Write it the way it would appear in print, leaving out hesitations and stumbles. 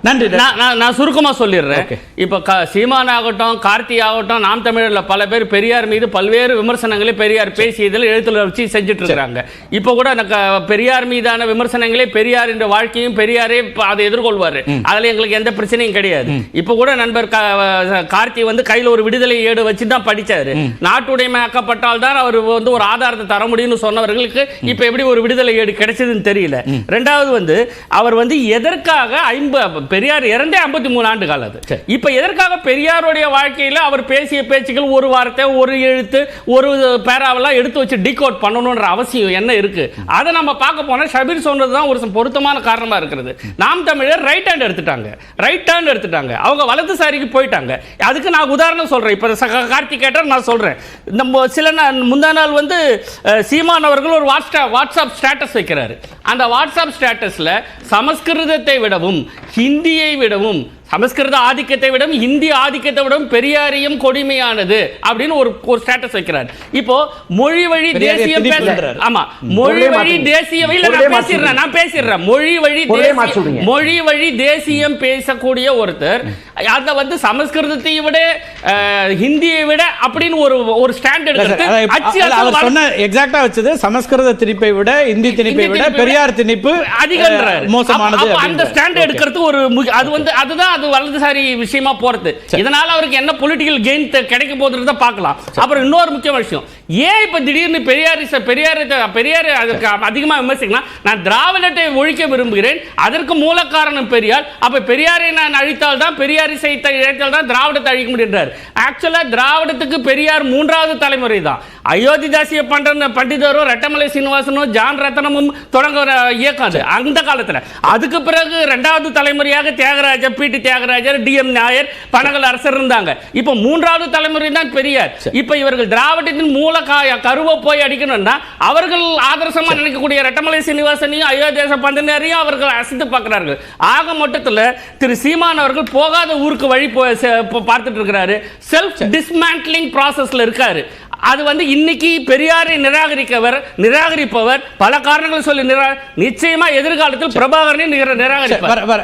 நன்றி. நான் சுருக்கமா சொல்லிடுறேன். இப்ப சீமான் ஆகட்டும், கார்த்தி ஆகட்டும், நாம் தமிழர்ல பல பேர் பெரியார் மீது பல்வேறு விமர்சனங்களை பெரியார் பேசியதில் எழுத்துல வச்சு செஞ்சுட்டு இருக்காங்க. இப்ப கூட பெரியார் மீதான விமர்சனங்களே பெரியார் என்ற வாழ்க்கையும் பெரியாரே அதை எதிர்கொள்வாரு. அதுல எங்களுக்கு எந்த பிரச்சனையும் கிடையாது. இப்ப கூட நண்பர் கார்த்தி வந்து கையில ஒரு விடுதலை ஏடு வச்சு தான் படிச்சாரு. நாட்டுடைமையாக்கப்பட்டால் தான் அவர் வந்து ஒரு ஆதாரத்தை தர முடியும்னு சொன்னவர்களுக்கு இப்ப எப்படி ஒரு விடுதலை ஏடு கிடைச்சதுன்னு தெரியல. ரெண்டாவது வந்து அவர் வந்து எதற்காக பெரியார் இறந்தே 53 ஆண்டு காலம். இப்ப எதற்காக பெரியாருடைய வாழ்க்கையில அவர் பேசிய பேச்சுகள் ஒரு வார்த்தை, ஒரு எழுத்து, ஒரு பேராவெல்லாம் எடுத்து வச்சு டிகோட் பண்ணணும்ன்ற அவசியம் என்ன இருக்கு? அதை நம்ம பார்க்க போனா ஷபீர் சொன்னதுதான் ஒரு பொருத்தமான காரணமா இருக்கிறது. நாம் தமிழர் ரைட் ஹேண்ட் எடுத்துட்டாங்க, அவங்க வலதுசாரிக்கு போயிட்டாங்க. அதுக்கு நான் உதாரணம் சொல்றேன். இப்ப கார்த்தி கேட்டார், நான் சொல்றேன். நம்ம சில முந்தா நாள் வந்து சீமான் அவர்கள் ஒரு வாட்ஸ்அப் ஸ்டேட்டஸ் வைக்கிறாரு. அந்த வாட்ஸ்அப் ஸ்டேட்டஸ்ல சமஸ்கிருதத்தை விடவும் ஹிந்தியை விடவும், சமஸ்கிருத ஆதிக்கத்தை விடவும் இந்திய ஆதிக்கத்தை விடவும் பெரியாரியம் கொடுமையானது அப்படின்னு ஒரு ஸ்டேட்டஸ் வைக்கிறார். இப்போ மொழி வழி தேசியம் பேசுறாரு. ஆமா, மொழி வழி தேசியம் நான் பேசிடுறேன். மொழி வழி தேசியம் பேசக்கூடிய ஒருத்தர் அத வந்து சமஸ்கிருதத்தை விட ஹிந்தியை விட அப்படின்னு ஒரு ஸ்டாண்ட் எடுத்து அவர் சொன்ன எக்ஸாக்ட்டா வச்சது சமஸ்கிருத திணிப்பை விட இந்தி திணிப்பை விட பெரியார் திணிப்பு அதிகம் மோசமானது. அந்த ஸ்டாண்ட் எடுக்கிறது ஒரு அது வந்து அதுதான் அது வலதுசாரி விஷயமா போறது. இதனால அவருக்கு என்ன பொலிட்டிக்கல் கெயின் கிடைக்க போகுதுன்றத பார்க்கலாம். அப்புறம் இன்னொரு முக்கியமான விஷயம், ஏன் இப்ப திடீர்னு பெரியார் அதுக்கு அதிகமா விமர்சிக்கலாம்? நான் திராவிடத்தை ஒழிக்க விரும்புகிறேன், அதற்கு மூல காரணம் பெரியார். அப்ப பெரியாரை நான் அழித்தால் தான், பெரியாரிசை இழைத்தால் தான் திராவிடத்தை அழிக்க முடியும். ஆக்சுவலா திராவிடத்துக்கு பெரியார் மூன்றாவது தலைமுறை தான். அயோத்திதாசிய பண்டிதரும் ரெட்டமலை சீனிவாசனும் ஜான் ரத்னமும் தொடங்க இயக்கம் அது அந்த காலத்துல. அதுக்கு பிறகு இரண்டாவது தலைமுறையாக Thyagarajar, P T Thyagarajar, T M Nair, Panagal அரசர் இருந்தாங்க. இப்ப மூன்றாவது தலைமுறை தான் பெரியார். இப்ப இவர்கள் திராவிடத்தின் மூல கருவை போய் அடிக்கணும்னா அவர்கள் ஆதர்சமா நினைக்கக்கூடிய ரெட்டமலை சீனிவாசனையும் அயோத்தியாச பண்டிதரையும் அவர்கள் அசைத்து பார்க்கிறார்கள். ஆக மொத்தத்தில் திரு சீமான் அவர்கள் போகாத ஊருக்கு வழி பார்த்துட்டு இருக்கிறாரு. செல்ஃப் டிஸ்மேண்ட்லிங் ப்ராசஸ்ல இருக்காரு. அது வந்து இன்னைக்கு பெரியாரை நிராகரிப்பவர் பல காரணங்கள் சொல்லி நிச்சயமா எதிர்காலத்தில் பிரபாகரனை நிராகரிப்பார்.